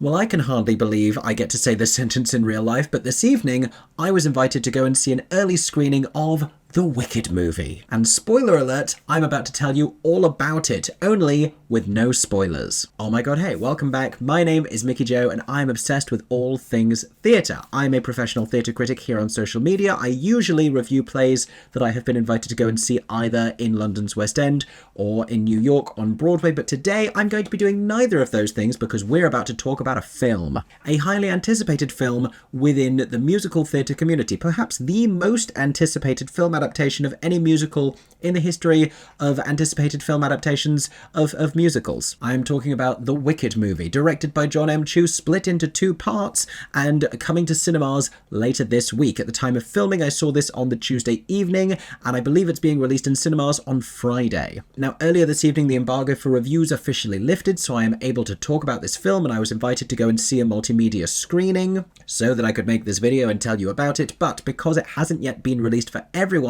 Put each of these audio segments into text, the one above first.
Well, I can hardly believe I get to say this sentence in real life, but this evening I was invited to go and see an early screening of the Wicked movie. And spoiler alert, I'm about to tell you all about it, only with no spoilers. Oh my god, hey, welcome back. My name is Mickey Joe and I'm obsessed with all things theatre. I'm a professional theatre critic here on social media. I usually review plays that I have been invited to go and see either in London's West End or in New York on Broadway, but today I'm going to be doing neither of those things because we're about to talk about a film. A highly anticipated film within the musical theatre community, perhaps the most anticipated film adaptation of any musical in the history of anticipated film adaptations of musicals. I'm talking about The Wicked movie, directed by Jon M Chu, split into two parts and coming to cinemas later this week. At the time of filming, I saw this on the Tuesday evening, and I believe it's being released in cinemas on Friday. Now, earlier this evening, the embargo for reviews officially lifted, so I am able to talk about this film, and I was invited to go and see a multimedia screening so that I could make this video and tell you about it, but because it hasn't yet been released for everyone,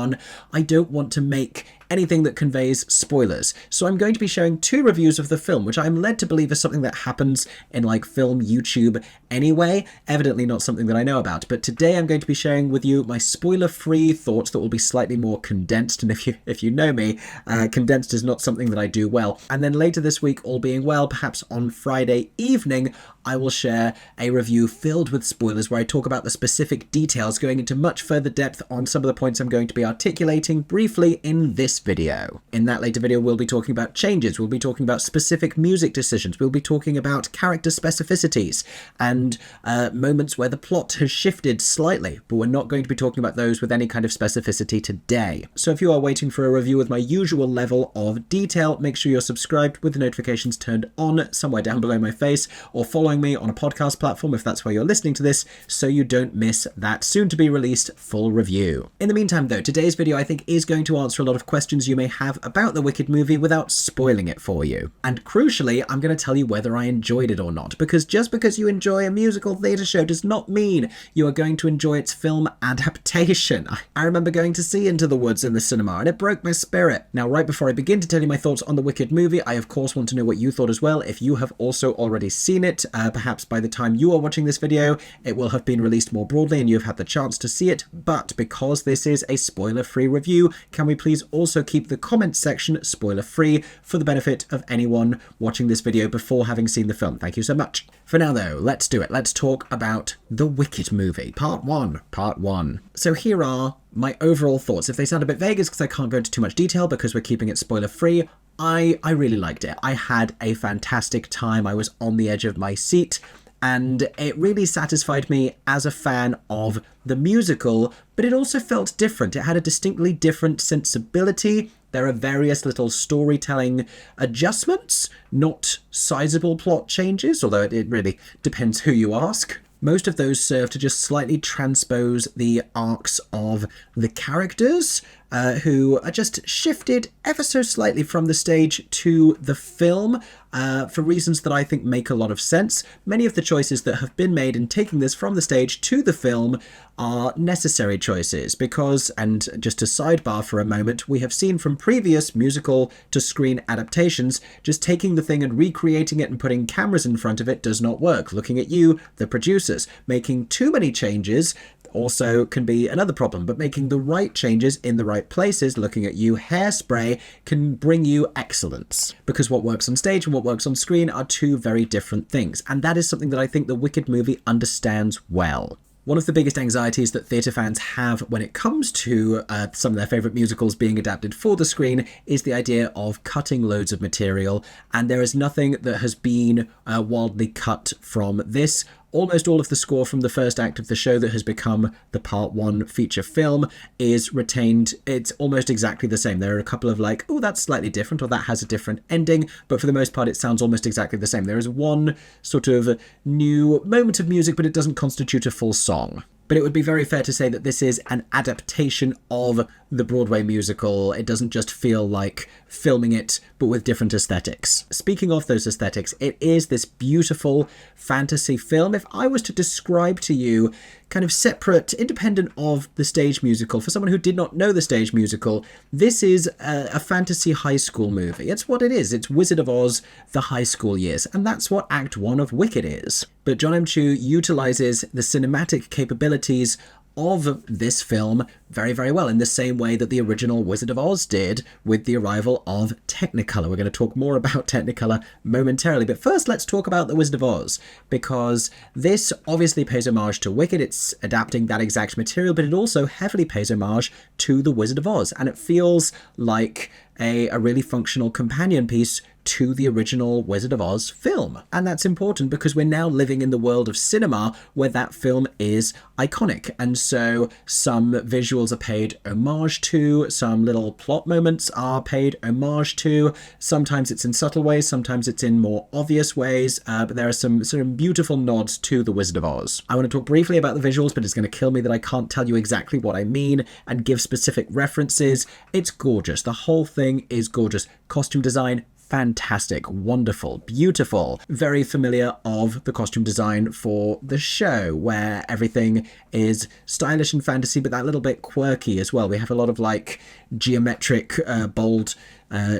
I don't want to make anything that conveys spoilers. So I'm going to be sharing two reviews of the film, which I'm led to believe is something that happens in like film YouTube anyway, evidently not something that I know about. But today I'm going to be sharing with you my spoiler-free thoughts that will be slightly more condensed, and if you know me, condensed is not something that I do well. And then later this week, all being well, perhaps on Friday evening, I will share a review filled with spoilers where I talk about the specific details, going into much further depth on some of the points I'm going to be articulating briefly in this video. In that later video, we'll be talking about changes, we'll be talking about specific music decisions, we'll be talking about character specificities and moments where the plot has shifted slightly, but we're not going to be talking about those with any kind of specificity today. So if you are waiting for a review with my usual level of detail, make sure you're subscribed with the notifications turned on somewhere down below my face, or following me on a podcast platform if that's where you're listening to this, so you don't miss that soon-to-be released full review. In the meantime though, today's video I think is going to answer a lot of questions you may have about the Wicked movie without spoiling it for you. And crucially, I'm going to tell you whether I enjoyed it or not, because just because you enjoy a musical theatre show does not mean you are going to enjoy its film adaptation. I remember going to see Into the Woods in the cinema and it broke my spirit. Now, right before I begin to tell you my thoughts on the Wicked movie, I of course want to know what you thought as well. If you have also already seen it, perhaps by the time you are watching this video, it will have been released more broadly and you have had the chance to see it. But because this is a spoiler-free review, can we please also keep the comments section spoiler-free for the benefit of anyone watching this video before having seen the film? Thank you so much. For now though, let's do it. Let's talk about The Wicked movie, part one. So here are my overall thoughts. If they sound a bit vague, it's because I can't go into too much detail because we're keeping it spoiler-free. I really liked it. I had a fantastic time. I was on the edge of my seat, and it really satisfied me as a fan of the musical, but it also felt different. It had a distinctly different sensibility. There are various little storytelling adjustments, not sizable plot changes, although it really depends who you ask. Most of those serve to just slightly transpose the arcs of the characters, who are just shifted ever so slightly from the stage to the film, for reasons that I think make a lot of sense. Many of the choices that have been made in taking this from the stage to the film are necessary choices because, and just to sidebar for a moment, we have seen from previous musical to screen adaptations, just taking the thing and recreating it and putting cameras in front of it does not work. Looking at you, the producers, making too many changes also can be another problem, but making the right changes in the right places, looking at you, Hairspray, can bring you excellence. Because what works on stage and what works on screen are two very different things, and that is something that I think the Wicked movie understands well. One of the biggest anxieties that theatre fans have when it comes to some of their favourite musicals being adapted for the screen is the idea of cutting loads of material, and there is nothing that has been wildly cut from this. Almost all of the score from the first act of the show that has become the part one feature film is retained. It's almost exactly the same. There are a couple of like, oh, that's slightly different, or that has a different ending, but for the most part it sounds almost exactly the same. There is one sort of new moment of music, but it doesn't constitute a full song. But it would be very fair to say that this is an adaptation of the Broadway musical. It doesn't just feel like filming it, but with different aesthetics. Speaking of those aesthetics, it is this beautiful fantasy film. If I was to describe to you, kind of separate, independent of the stage musical, for someone who did not know the stage musical, this is a fantasy high school movie. It's what it is. It's Wizard of Oz, the high school years, and that's what Act 1 of Wicked is. But Jon M Chu utilizes the cinematic capabilities of this film very, very well, in the same way that the original Wizard of Oz did with the arrival of Technicolor. We're going to talk more about Technicolor momentarily, but first let's talk about the Wizard of Oz, because this obviously pays homage to Wicked. It's adapting that exact material, but it also heavily pays homage to the Wizard of Oz, and it feels like a really functional companion piece to the original Wizard of Oz film. And that's important because we're now living in the world of cinema where that film is iconic. And so some visuals are paid homage to, some little plot moments are paid homage to. Sometimes it's in subtle ways, sometimes it's in more obvious ways, but there are some sort of beautiful nods to the Wizard of Oz. I want to talk briefly about the visuals, but it's going to kill me that I can't tell you exactly what I mean and give specific references. It's gorgeous. The whole thing is gorgeous. Costume design, fantastic, wonderful, beautiful, very familiar of the costume design for the show, where everything is stylish and fantasy, but that little bit quirky as well. We have a lot of like geometric, bold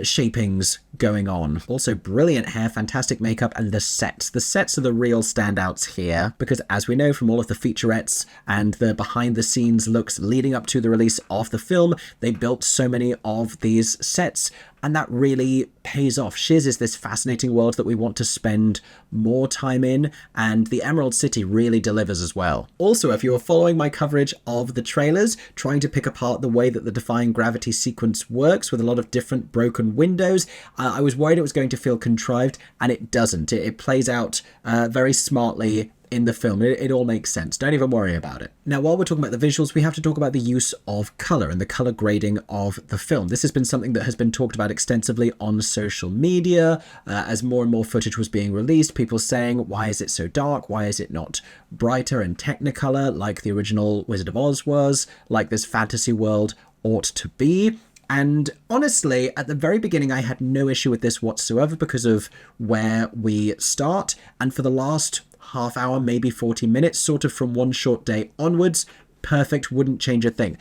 shapings going on. Also brilliant hair, fantastic makeup, and the sets. The sets are the real standouts here, because as we know from all of the featurettes and the behind the scenes looks leading up to the release of the film, they built so many of these sets, and that really pays off. Shiz is this fascinating world that we want to spend more time in, and the Emerald City really delivers as well. Also, if you were following my coverage of the trailers, trying to pick apart the way that the Defying Gravity sequence works with a lot of different broken windows, I was worried it was going to feel contrived, and it doesn't. It plays out very smartly in the film. It all makes sense. Don't even worry about it. Now, while we're talking about the visuals, we have to talk about the use of color and the color grading of the film. This has been something that has been talked about extensively on social media as more and more footage was being released. People saying, why is it so dark? Why is it not brighter and Technicolor like the original Wizard of Oz was, like this fantasy world ought to be? And honestly, at the very beginning, I had no issue with this whatsoever because of where we start. And for the last half hour, maybe 40 minutes, sort of from One Short Day onwards, perfect, wouldn't change a thing.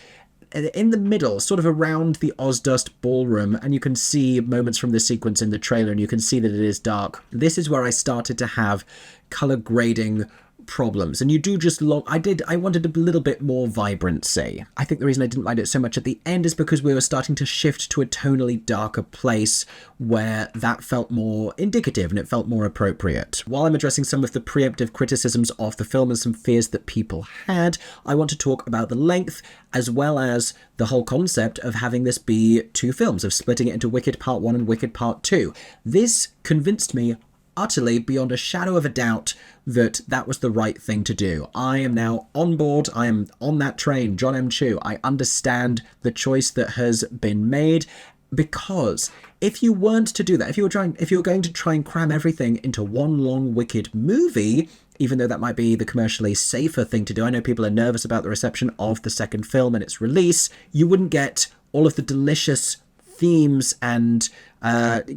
In the middle, sort of around the Ozdust ballroom, and you can see moments from this sequence in the trailer, and you can see that it is dark. This is where I started to have color grading problems, and you do just I wanted a little bit more vibrancy. I think the reason I didn't like it so much at the end is because we were starting to shift to a tonally darker place where that felt more indicative and it felt more appropriate. While I'm addressing some of the preemptive criticisms of the film and some fears that people had, I want to talk about the length as well as the whole concept of having this be two films, of splitting it into Wicked Part 1 and Wicked Part 2. This convinced me utterly, beyond a shadow of a doubt, that that was the right thing to do. I am now on board. I am on that train, Jon M Chu. I understand the choice that has been made, because if you weren't to do that, if you were going to try and cram everything into one long Wicked movie, even though that might be the commercially safer thing to do, I know people are nervous about the reception of the second film and its release, you wouldn't get all of the delicious themes and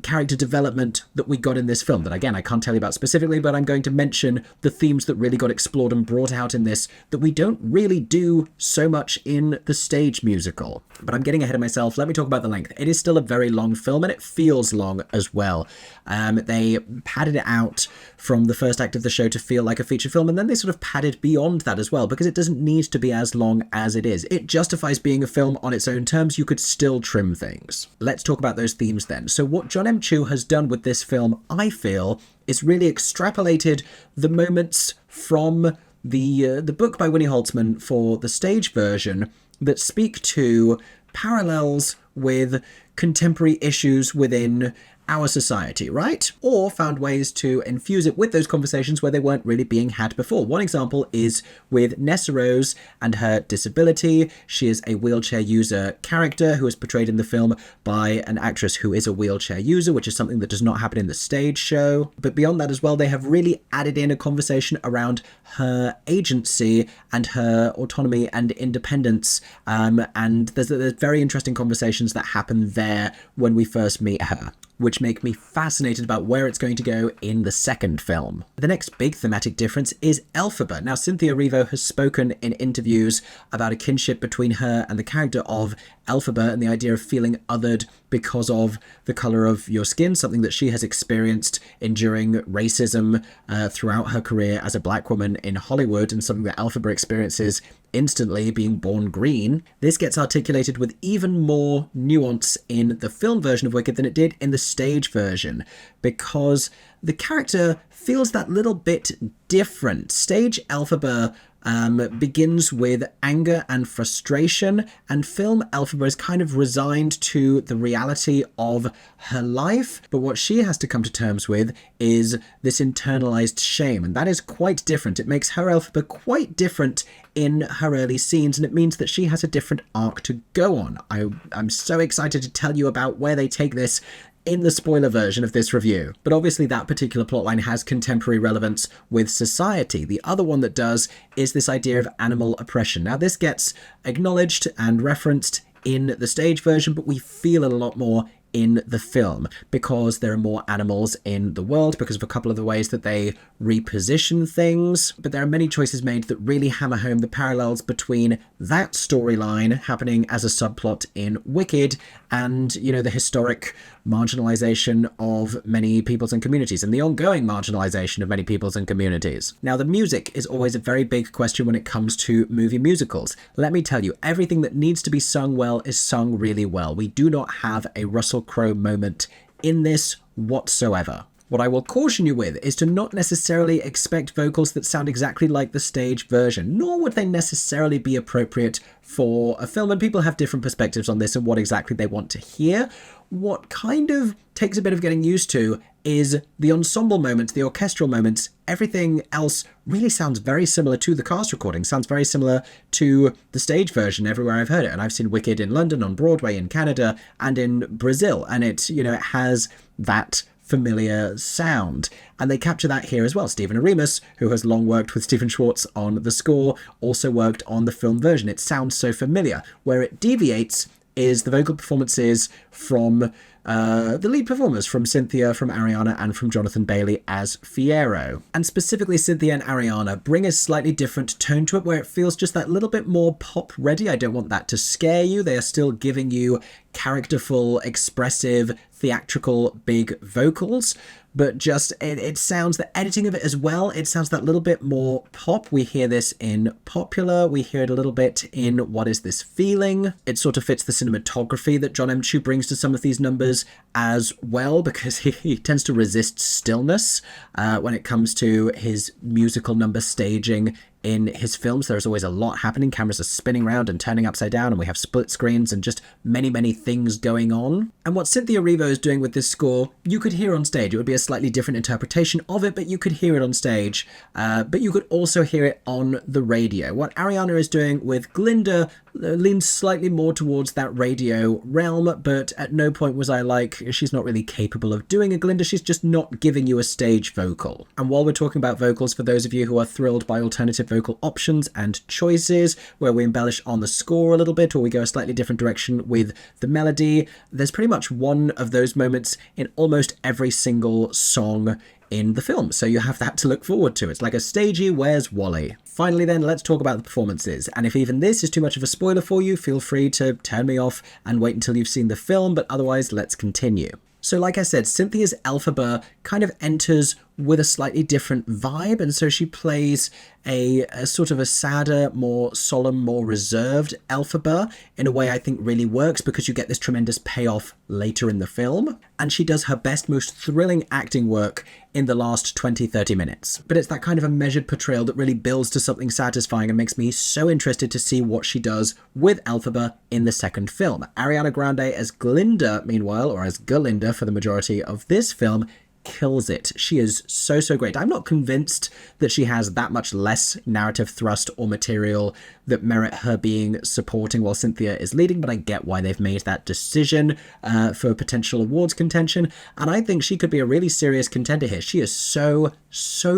character development that we got in this film, that again I can't tell you about specifically, but I'm going to mention the themes that really got explored and brought out in this that we don't really do so much in the stage musical. But I'm getting ahead of myself. Let me talk about the length. It is still a very long film, and it feels long as well. They padded it out from the first act of the show to feel like a feature film, and then they sort of padded beyond that as well, because it doesn't need to be as long as it is. It justifies being a film on its own terms. You could still trim things. Let's talk about those themes then. So what Jon M Chu has done with this film, I feel, is really extrapolated the moments from the book by Winnie Holtzman for the stage version that speak to parallels with contemporary issues within our society, right? Or found ways to infuse it with those conversations where they weren't really being had before. One example is with Nessa Rose and her disability. She is a wheelchair user character who is portrayed in the film by an actress who is a wheelchair user, which is something that does not happen in the stage show. But beyond that as well, they have really added in a conversation around her agency and her autonomy and independence. And there's very interesting conversations that happen there when we first meet her, which make me fascinated about where it's going to go in the second film. The next big thematic difference is Elphaba. Now, Cynthia Erivo has spoken in interviews about a kinship between her and the character of Elphaba and the idea of feeling othered because of the colour of your skin, something that she has experienced enduring racism throughout her career as a black woman in Hollywood, and something that Elphaba experiences instantly being born green. This gets articulated with even more nuance in the film version of Wicked than it did in the stage version, because the character feels that little bit different. Stage Elphaba begins with anger and frustration, and film Elphaba is kind of resigned to the reality of her life, but what she has to come to terms with is this internalized shame, and that is quite different. It makes her Elphaba quite different in her early scenes, and it means that she has a different arc to go on. I'm so excited to tell you about where they take this in the spoiler version of this review. But obviously that particular plotline has contemporary relevance with society. The other one that does is this idea of animal oppression. Now, this gets acknowledged and referenced in the stage version, but we feel it a lot more in the film because there are more animals in the world, because of a couple of the ways that they reposition things. But there are many choices made that really hammer home the parallels between that storyline happening as a subplot in Wicked and, you know, the historic marginalization of many peoples and communities and the ongoing marginalization of many peoples and communities. Now, the music is always a very big question when it comes to movie musicals. Let me tell you, everything that needs to be sung well is sung really well. We do not have a Russell Crowe moment in this whatsoever. What I will caution you with is to not necessarily expect vocals that sound exactly like the stage version, nor would they necessarily be appropriate for a film, and people have different perspectives on this and what exactly they want to hear. What kind of takes a bit of getting used to is the ensemble moments, the orchestral moments. Everything else really sounds very similar to the cast recording, sounds very similar to the stage version everywhere I've heard it. And I've seen Wicked in London, on Broadway, in Canada, and in Brazil. And it has that familiar sound, and they capture that here as well. Stephen Arimas, who has long worked with Stephen Schwartz on the score, also worked on the film version. It sounds so familiar. Where it deviates is the vocal performances from the lead performers, from Cynthia, from Ariana, and from Jonathan Bailey as Fiyero. And specifically Cynthia and Ariana bring a slightly different tone to it, where it feels just that little bit more pop ready. I don't want that to scare you. They are still giving you characterful, expressive, theatrical, big vocals, but just it sounds, the editing of it as well, it sounds that little bit more pop. We hear this in Popular, we hear it a little bit in What Is This Feeling? It sort of fits the cinematography that Jon M Chu brings to some of these numbers as well, because he tends to resist stillness when it comes to his musical number staging in his films. There's always a lot happening. Cameras are spinning around and turning upside down, and we have split screens and just many, many things going on. And what Cynthia Erivo is doing with this score, you could hear on stage. It would be a slightly different interpretation of it, but you could hear it on stage. But you could also hear it on the radio. What Ariana is doing with Glinda leans slightly more towards that radio realm, but at no point was I like, she's not really capable of doing a Glinda, she's just not giving you a stage vocal. And while we're talking about vocals, for those of you who are thrilled by alternative vocal options and choices, where we embellish on the score a little bit, or we go a slightly different direction with the melody, there's pretty much one of those moments in almost every single song in the film, so you have that to look forward to. It's like a stagey Where's Wally? Finally then, let's talk about the performances, and if even this is too much of a spoiler for you, feel free to turn me off and wait until you've seen the film, but otherwise let's continue. So like I said, Cynthia's Elphaba kind of enters with a slightly different vibe, and so she plays a sort of a sadder, more solemn, more reserved Elphaba in a way I think really works because you get this tremendous payoff later in the film, and she does her best, most thrilling acting work in the last 20-30 minutes. But it's that kind of a measured portrayal that really builds to something satisfying and makes me so interested to see what she does with Elphaba in the second film. Ariana Grande as Glinda, meanwhile, or as Galinda for the majority of this film, kills it. She is so great. I'm not convinced that she has that much less narrative thrust or material that merit her being supporting while Cynthia is leading, but I get why they've made that decision for potential awards contention, and I think she could be a really serious contender here. She is so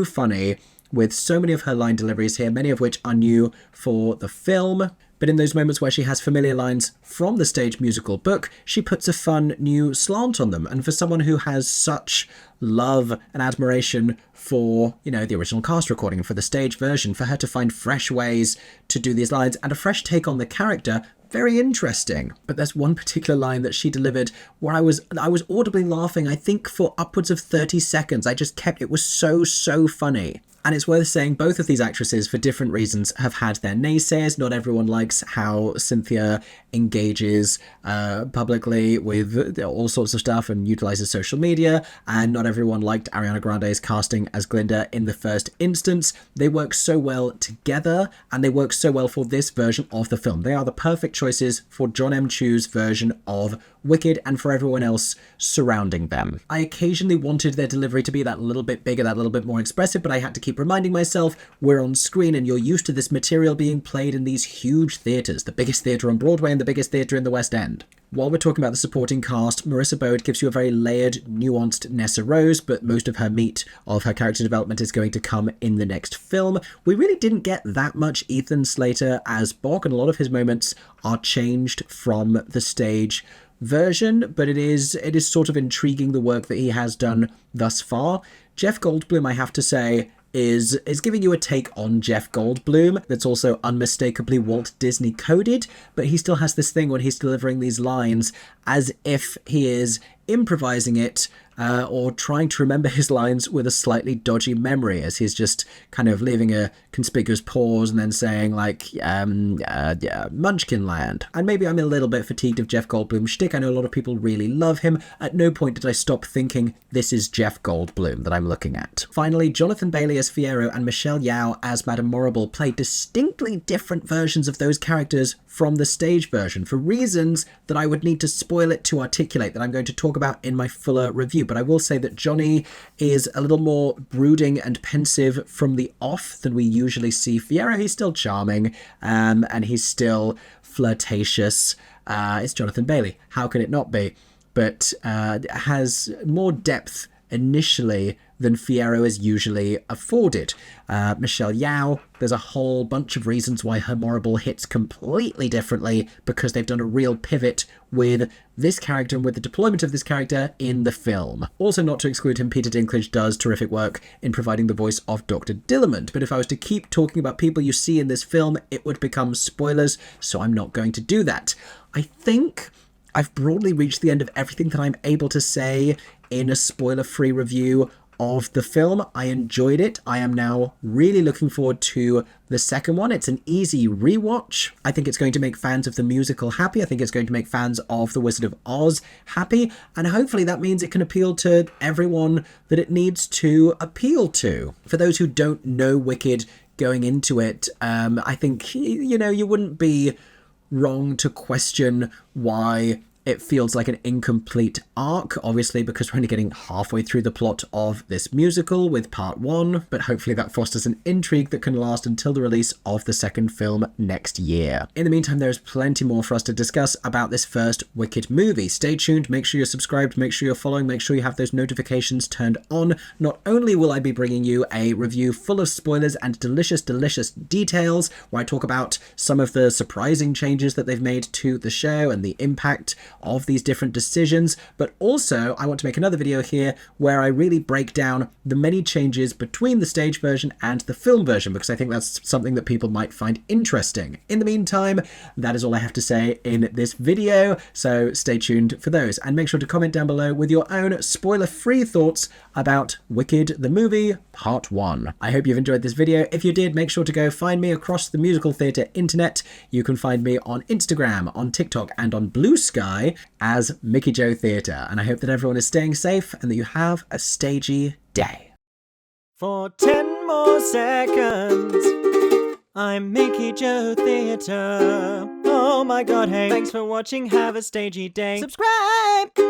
funny with so many of her line deliveries here, many of which are new for the film. But in those moments where she has familiar lines from the stage musical book, she puts a fun new slant on them. And for someone who has such love and admiration for, you know, the original cast recording and for the stage version, for her to find fresh ways to do these lines and a fresh take on the character, very interesting. But there's one particular line that she delivered where I was audibly laughing, I think for upwards of 30 seconds. It was so funny. And it's worth saying both of these actresses, for different reasons, have had their naysayers. Not everyone likes how Cynthia engages publicly with all sorts of stuff and utilizes social media. And not everyone liked Ariana Grande's casting as Glinda in the first instance. They work so well together, and they work so well for this version of the film. They are the perfect choices for Jon M Chu's version of Wicked and for everyone else surrounding them. I occasionally wanted their delivery to be that little bit bigger, that little bit more expressive, but I had to keep reminding myself we're on screen and you're used to this material being played in these huge theatres, the biggest theatre on Broadway and the biggest theatre in the West End. While we're talking about the supporting cast, Marissa Bode gives you a very layered, nuanced Nessa Rose, but most of her meat of her character development is going to come in the next film. We really didn't get that much Ethan Slater as Bok, and a lot of his moments are changed from the stage version, but it is sort of intriguing, the work that he has done thus far. Jeff Goldblum, I have to say, is giving you a take on Jeff Goldblum that's also unmistakably Walt Disney coded, but he still has this thing when he's delivering these lines as if he is improvising it or trying to remember his lines with a slightly dodgy memory, as he's just kind of leaving a conspicuous pause and then saying like, Munchkin Land. And maybe I'm a little bit fatigued of Jeff Goldblum's shtick. I know a lot of people really love him. At no point did I stop thinking this is Jeff Goldblum that I'm looking at. Finally, Jonathan Bailey as Fiyero and Michelle Yeoh as Madame Morrible play distinctly different versions of those characters from the stage version for reasons that I would need to spoil it to articulate, that I'm going to talk about in my fuller review. But I will say that Johnny is a little more brooding and pensive from the off than we usually see Fiyero. He's still charming, and he's still flirtatious. It's Jonathan Bailey. How can it not be? But has more depth initially than Fiyero is usually afforded. Michelle Yeoh, there's a whole bunch of reasons why her Morrible hits completely differently, because they've done a real pivot with this character and with the deployment of this character in the film. Also, not to exclude him, Peter Dinklage does terrific work in providing the voice of Dr. Dillamond, but if I was to keep talking about people you see in this film, it would become spoilers, so I'm not going to do that. I think I've broadly reached the end of everything that I'm able to say in a spoiler-free review of the film. I enjoyed it. I am now really looking forward to the second one. It's an easy rewatch. I think it's going to make fans of the musical happy. I think it's going to make fans of The Wizard of Oz happy. And hopefully that means it can appeal to everyone that it needs to appeal to. For those who don't know Wicked going into it, I think, you wouldn't be wrong to question why it feels like an incomplete arc, obviously, because we're only getting halfway through the plot of this musical with part one, but hopefully that fosters an intrigue that can last until the release of the second film next year. In the meantime, there's plenty more for us to discuss about this first Wicked movie. Stay tuned, make sure you're subscribed, make sure you're following, make sure you have those notifications turned on. Not only will I be bringing you a review full of spoilers and delicious details, where I talk about some of the surprising changes that they've made to the show and the impact of these different decisions, but also I want to make another video here where I really break down the many changes between the stage version and the film version, because I think that's something that people might find interesting. In the meantime, that is all I have to say in this video, so stay tuned for those, and make sure to comment down below with your own spoiler-free thoughts about Wicked the Movie Part 1. I hope you've enjoyed this video. If you did, make sure to go find me across the musical theatre internet. You can find me on Instagram, on TikTok, and on Blue Sky as Mickey Jo Theatre. And I hope that everyone is staying safe and that you have a stagey day. For 10 more seconds, I'm Mickey Jo Theatre. Oh my god, hey, thanks for watching, have a stagey day. Subscribe!